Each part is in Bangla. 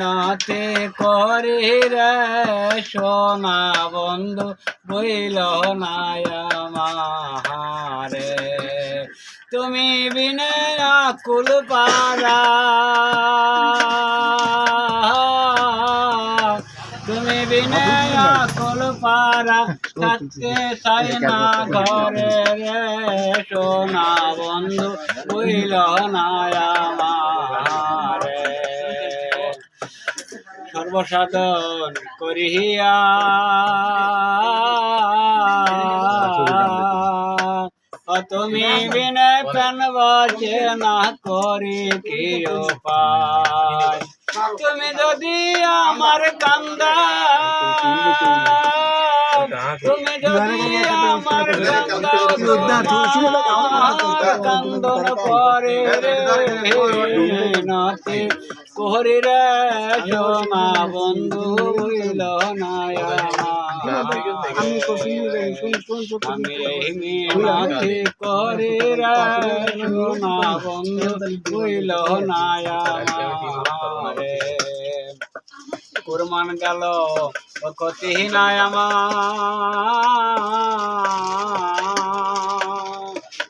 নাতে করে রে সোনা বন্ধু বইল নায়ামারে তুমি বিনে আকুল পারা তুমি বিনে আকুল পারা থাকতে চাই না ঘরে রে সোনা বন্ধু বইল নায়ামারে সর্বসাধন করিয়া তুমি বিনে প্রাণ বাঁচে না করি কি উপায় তুমি যদি আমার কান্দা তুমি যদি আমার কান্দন করে নাতে কোহরি রে সোনা বন্ধু হইল নায়া আমি নাতে করে রে সোনা বন্ধু হইল নায়া কুরমান গেল কতি নাই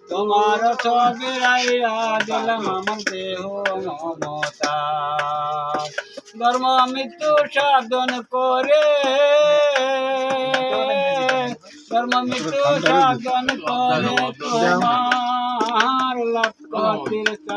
তোমার ছবি রাইয়া দিলাম আমার দেহ মমতা ধর্ম মৃত্যু সাধন করে ধর্ম মৃত্যু সাধন করে তোমার লক্ষ্য তীর্থ